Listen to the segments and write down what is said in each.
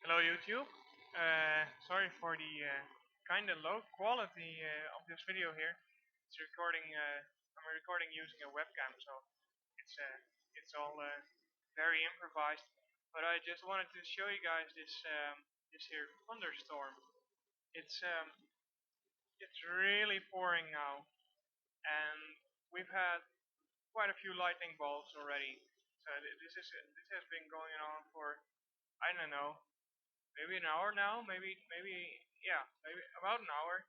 Hello YouTube. Sorry for the kind of low quality of this video here. It's recording. I'm recording using a webcam, so it's all very improvised. But I just wanted to show you guys this here thunderstorm. It's really pouring now, and we've had quite a few lightning bolts already. So this has been going on for, I don't know, maybe an hour now, maybe yeah, maybe about an hour.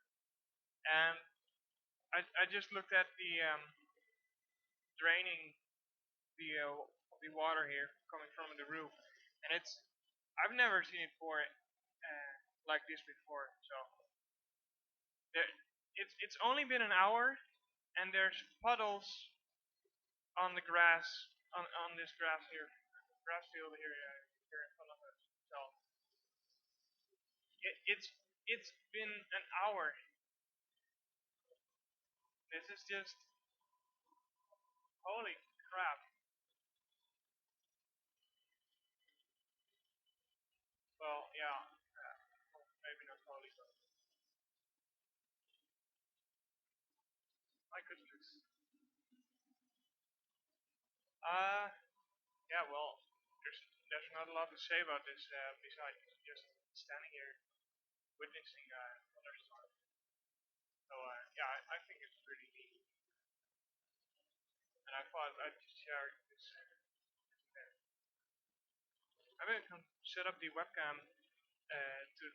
And I just looked at the draining the water here coming from the roof, and I've never seen it pour like this before. So there, it's only been an hour, and there's puddles on the grass on this grass here, grass field here here in front of us. So it, it's it's been an hour. This is just holy crap. Well, yeah, maybe not totally, but my goodness. Uh, yeah, well, there's not a lot to say about this besides just standing here witnessing thunderstorm. So yeah, I think it's pretty neat, and I thought I'd just share this. I'm gonna set up the webcam to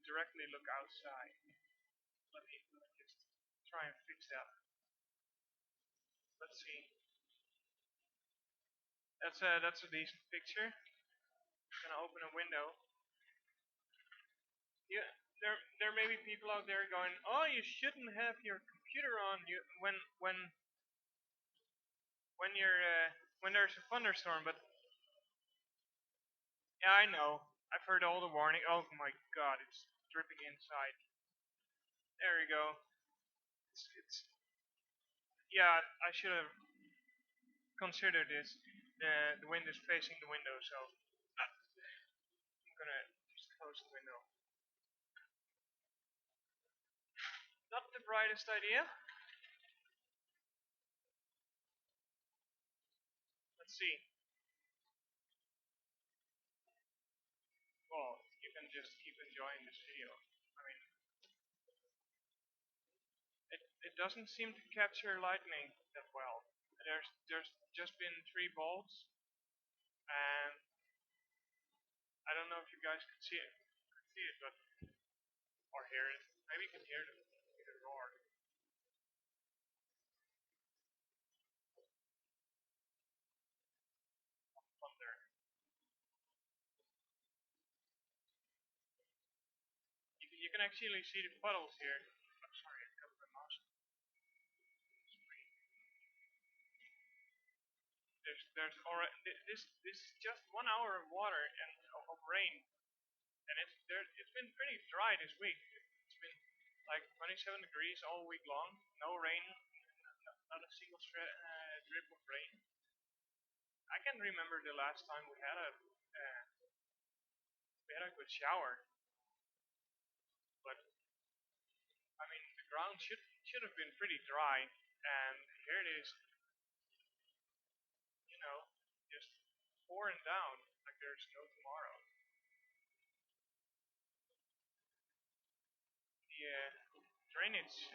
directly look outside. Let me just try and fix that. Let's see. That's a decent picture. I'm gonna open a window. Yeah, there may be people out there going, "Oh, you shouldn't have your computer on you when you're when there's a thunderstorm." But yeah, I know. I've heard all the warning. Oh my God, it's dripping inside. There you go. It's yeah. I should have considered this. The wind is facing the window, so I'm gonna just close the window. Not the brightest idea. Let's see. Well, you can just keep enjoying this video. I mean, it doesn't seem to capture lightning that well. There's just been 3 bolts, and I don't know if you guys could see it, but or hear it. Maybe you can hear the roar of thunder. You can actually see the puddles here. I'm sorry, I got my mouse. There's already this is just 1 hour of water and of rain, and it's been pretty dry this week. It's been like 27 degrees all week long. No rain, not a single drip of rain. I can remember the last time we had a good shower, but I mean the ground should have been pretty dry, and here it is, you know, just pouring down like there's no tomorrow. The drainage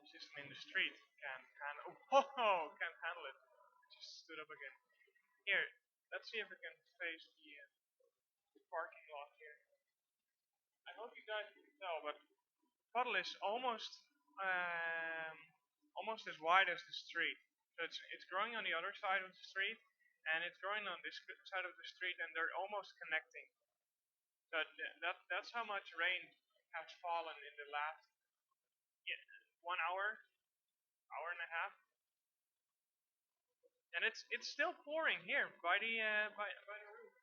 system in the street can can't handle it. It just stood up again. Here, let's see if we can face the parking lot here. I hope you guys can tell, but puddle is um, almost as wide as the street. So it's growing on the other side of the street, and it's growing on this side of the street, and they're almost connecting. So that's how much rain has fallen in the last, yeah, 1 hour, hour and a half, and it's still pouring here by the roof,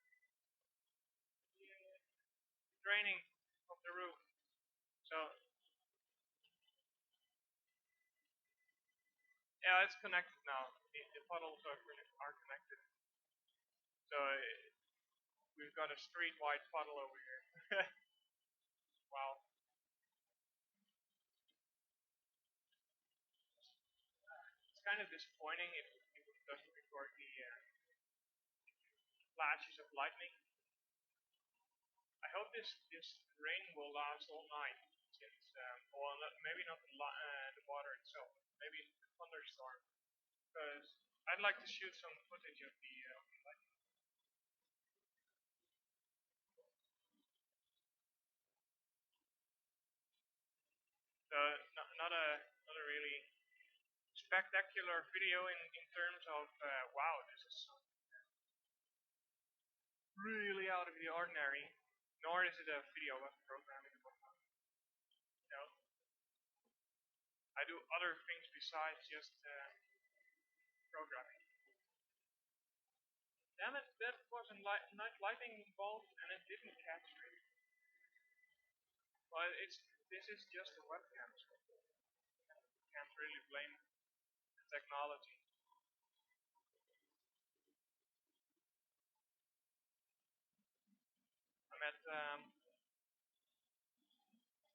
draining of the roof. So yeah, it's connected now. The puddles are connected. So we've got a street-wide puddle over here. Wow. It's kind of disappointing if it doesn't record the flashes of lightning. I hope this rain will last all night, since well, maybe not the water itself, maybe the thunderstorm, because I'd like to shoot some footage of the lightning. So not a really spectacular video in terms of wow, this is really out of the ordinary. Nor is it a video about programming. You know, I do other things besides just programming. Damn it, that was a night lightning involved and it didn't catch it. Well, this is just a webcam, so can't really blame the technology. I'm at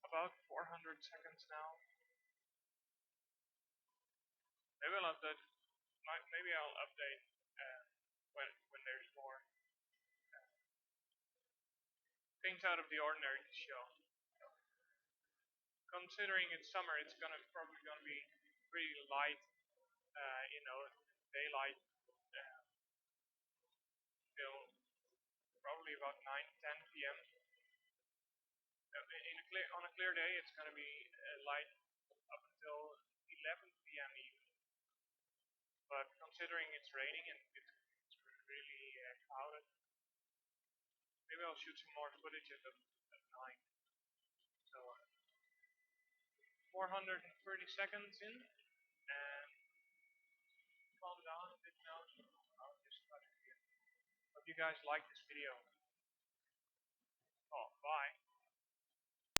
about 400 seconds now. Maybe I'll update. Maybe I'll update when there's more things out of the ordinary to show. Considering it's summer, it's probably gonna be pretty light. Daylight till probably about 9, 10 p.m. On a clear day, it's gonna be light up until 11 p.m. even. But considering it's raining and it's really clouded, maybe I'll shoot some more footage at night. So 430 seconds in, and calm down a bit now. So I'll just try to. Hope you guys like this video. Oh, bye.